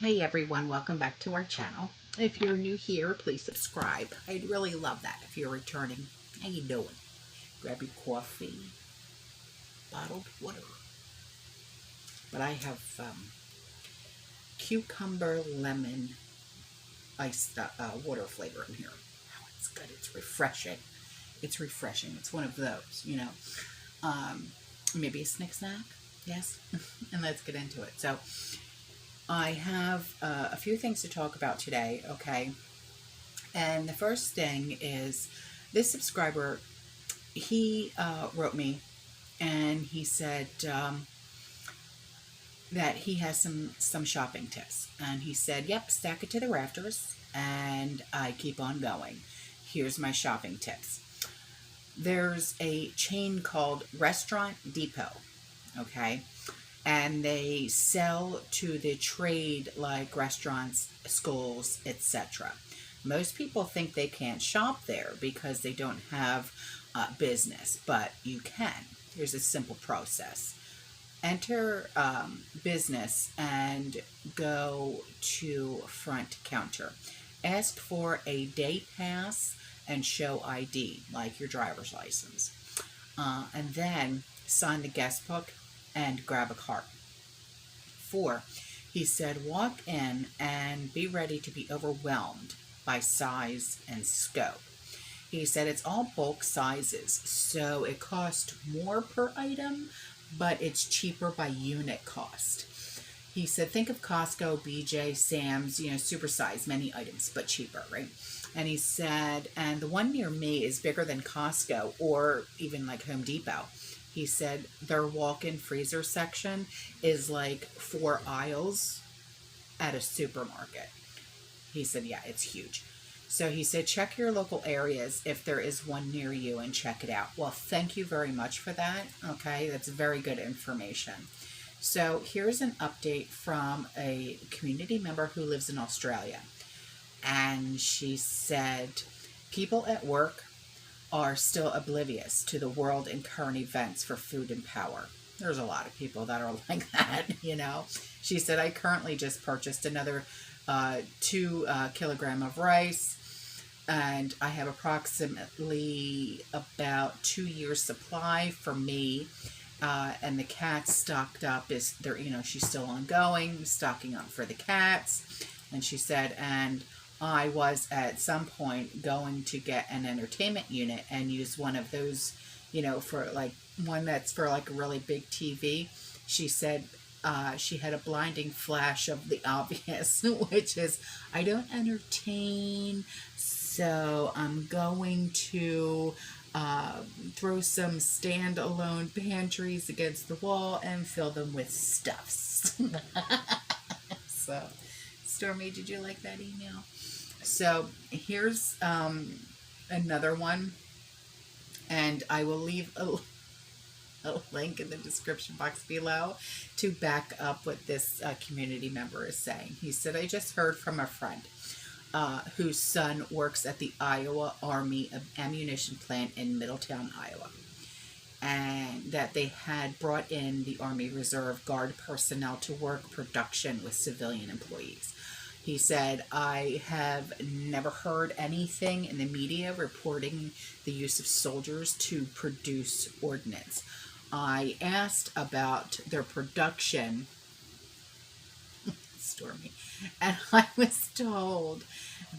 Hey everyone, welcome back to our channel. If you're new here, please subscribe. I'd really love that if you're returning. How you doing? Grab your coffee, bottled water. But I have cucumber lemon iced water flavor in here. Oh, it's good. It's refreshing. It's refreshing. It's one of those, maybe a snack. Yes. And let's get into it. So I have a few things to talk about today, okay? And the first thing is this subscriber, he wrote me and he said that he has some shopping tips. And he said, yep, stack it to the rafters and I keep on going. Here's my shopping tips. There's a chain called Restaurant Depot, okay? And they sell to the trade like restaurants, schools, etc. Most people think they can't shop there because they don't have business, but you can. Here's a simple process. Enter business and go to front counter. Ask for a day pass and show ID, like your driver's license. And then sign the guest book and grab a cart. 4, he said, walk in and be ready to be overwhelmed by size and scope. He said it's all bulk sizes, so it costs more per item, but it's cheaper by unit cost. He said, think of Costco, BJ, Sam's, super size, many items, but cheaper, right? And he said, and the one near me is bigger than Costco or even like Home Depot. He said their walk-in freezer section is like 4 aisles at a supermarket. He said, yeah, it's huge. So he said, check your local areas if there is one near you and check it out. Well, thank you very much for that. Okay, that's very good information. So here's an update from a community member who lives in Australia. And she said, people at work are still oblivious to the world and current events for food and power. There's a lot of people that are like that, She said, I currently just purchased another 2 kilogram of rice, and I have approximately about 2 years supply for me, and the cats stocked up she's still ongoing, stocking up for the cats. And she said, and I was at some point going to get an entertainment unit and use one of those, for like one that's for like a really big TV. She said she had a blinding flash of the obvious, which is, I don't entertain, so I'm going to throw some standalone pantries against the wall and fill them with stuffs. So, Stormy, did you like that email? So here's another one, and I will leave a link in the description box below to back up what this community member is saying. He said, I just heard from a friend whose son works at the Iowa Army ammunition plant in Middletown, Iowa, and that they had brought in the Army Reserve Guard personnel to work production with civilian employees. He said, I have never heard anything in the media reporting the use of soldiers to produce ordnance. I asked about their production, Stormy, and I was told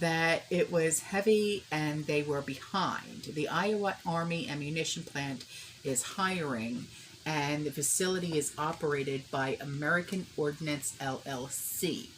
that it was heavy and they were behind. The Iowa Army ammunition plant is hiring, and the facility is operated by American Ordnance LLC.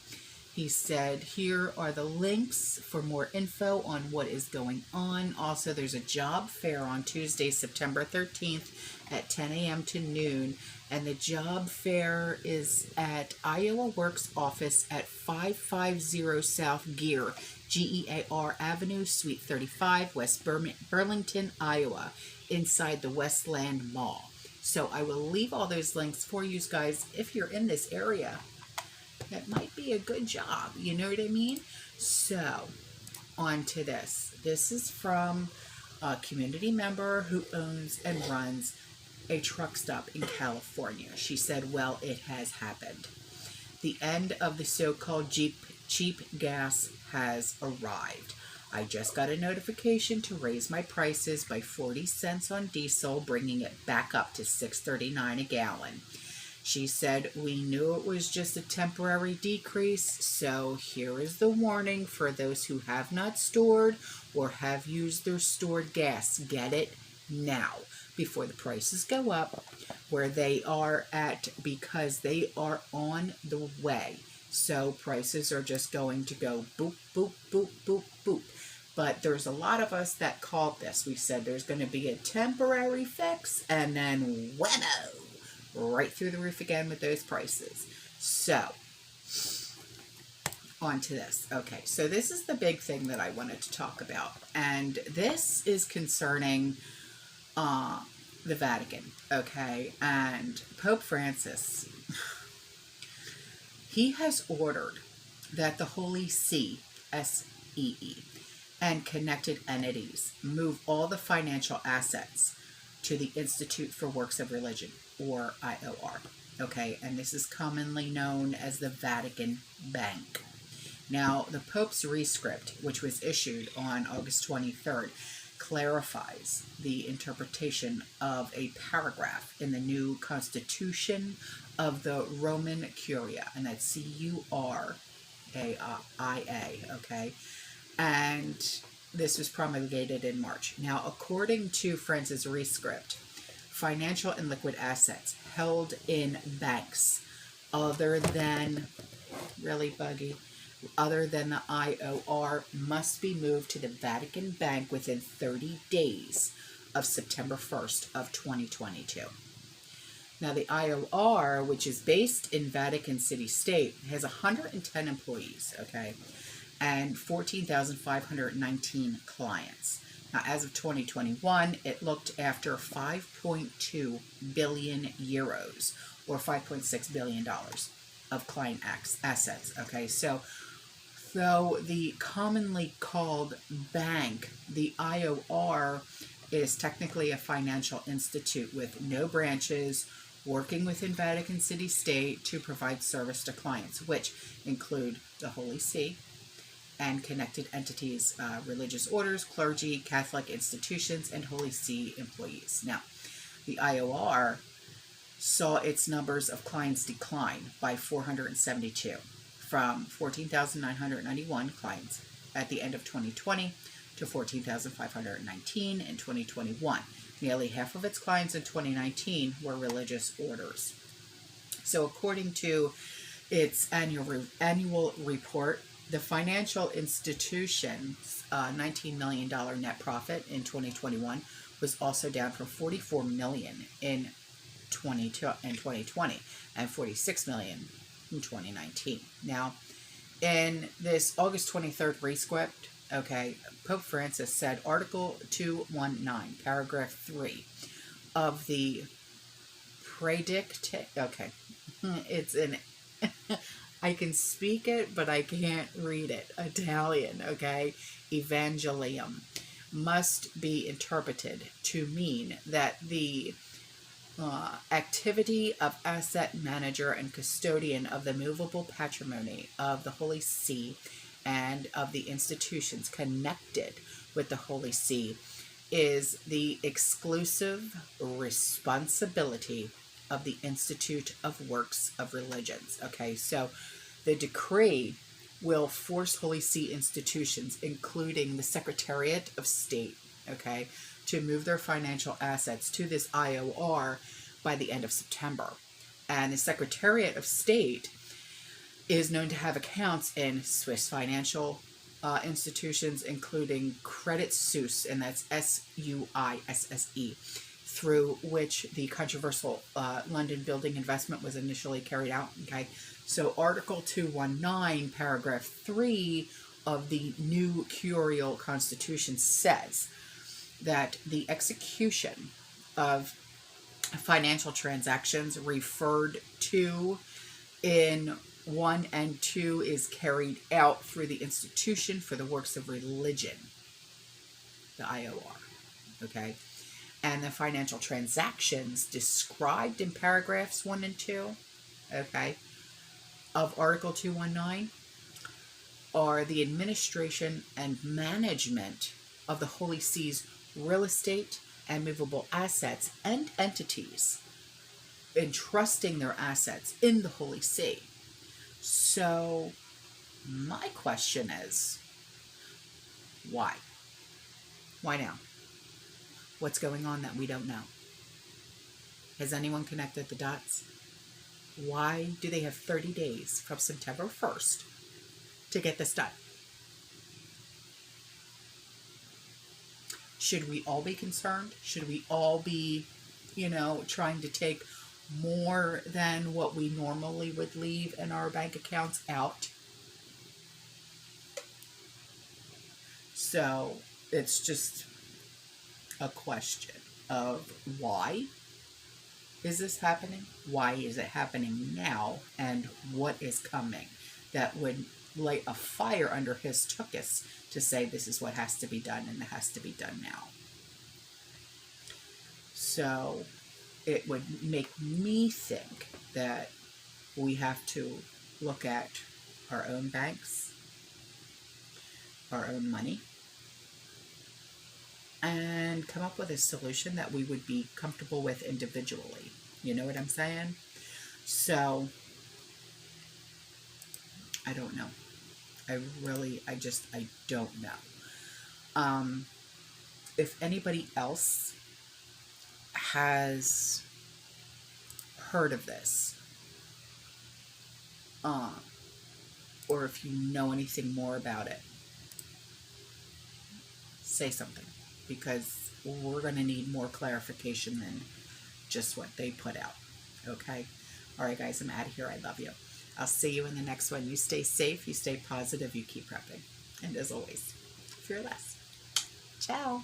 He said, here are the links for more info on what is going on. Also, there's a job fair on Tuesday, September 13th at 10 a.m. to noon. And the job fair is at Iowa Works office at 550 South Gear, Gear Avenue, Suite 35, West Burlington, Iowa, inside the Westland Mall. So I will leave all those links for you guys if you're in this area. That might be a good job, you know what I mean? So, on to this. This is from a community member who owns and runs a truck stop in California. She said, well, it has happened. The end of the so-called cheap gas has arrived. I just got a notification to raise my prices by 40 cents on diesel, bringing it back up to $6.39 a gallon. She said, we knew it was just a temporary decrease, so here is the warning for those who have not stored or have used their stored gas. Get it now before the prices go up where they are at, because they are on the way. So prices are just going to go boop, boop, boop, boop, boop. But there's a lot of us that called this. We said there's going to be a temporary fix, and then whammo, right through the roof again with those prices. So, on to this. Okay, so this is the big thing that I wanted to talk about. And this is concerning the Vatican, okay? And Pope Francis, he has ordered that the Holy See, S-E-E, and connected entities move all the financial assets to the Institute for Works of Religion, or IOR, okay? And this is commonly known as the Vatican Bank. Now, the Pope's rescript, which was issued on August 23rd, clarifies the interpretation of a paragraph in the new Constitution of the Roman Curia, and that's C-U-R-A-I-A, okay? And this was promulgated in March. Now, according to Francis' rescript, financial and liquid assets held in banks other than, really buggy, other than the IOR must be moved to the Vatican Bank within 30 days of September 1st of 2022. Now, the IOR, which is based in Vatican City State, has 110 employees, okay, and 14,519 clients. Now, as of 2021, it looked after 5.2 billion euros, or $5.6 billion of client assets, okay? So, though the commonly called bank, the IOR is technically a financial institute with no branches, working within Vatican City State to provide service to clients, which include the Holy See and connected entities, religious orders, clergy, Catholic institutions, and Holy See employees. Now, the IOR saw its numbers of clients decline by 472, from 14,991 clients at the end of 2020 to 14,519 in 2021. Nearly half of its clients in 2019 were religious orders. So according to its annual report, the financial institution's $19 million net profit in 2021 was also down from $44 million in 2020 and $46 million in 2019. Now, in this August 23rd rescript, okay, Pope Francis said Article 219, Paragraph 3 of the Predict, okay, it's in, I can speak it, but I can't read it, Italian, okay, Evangelium, must be interpreted to mean that the activity of asset manager and custodian of the movable patrimony of the Holy See and of the institutions connected with the Holy See is the exclusive responsibility of the Institute of Works of Religions. Okay, so the decree will force Holy See institutions, including the Secretariat of State, okay, to move their financial assets to this IOR by the end of September. And the Secretariat of State is known to have accounts in Swiss financial institutions, including Credit Suisse, and that's S-U-I-S-S-E, through which the controversial London building investment was initially carried out. Okay, so Article 219, Paragraph 3 of the new Curial Constitution says that the execution of financial transactions referred to in 1 and 2 is carried out through the Institution for the Works of Religion, the IOR, okay? And the financial transactions described in paragraphs 1 and 2, okay, of Article 219 are the administration and management of the Holy See's real estate and movable assets and entities, entrusting their assets in the Holy See. So my question is, why? Why now? What's going on that we don't know? Has anyone connected the dots? Why do they have 30 days from September 1st to get this done? Should we all be concerned? Should we all be, trying to take more than what we normally would leave in our bank accounts out? So it's just a question of why is this happening? Why is it happening now? And what is coming that would light a fire under his tuchus to say this is what has to be done and it has to be done now? So it would make me think that we have to look at our own banks, our own money, and come up with a solution that we would be comfortable with individually. You know what I'm saying? So, I don't know. I don't know. If anybody else has heard of this, or if you know anything more about it, say something, because we're going to need more clarification than just what they put out. Okay? All right, guys, I'm out of here. I love you. I'll see you in the next one. You stay safe, you stay positive, you keep prepping. And as always, fearless. Ciao.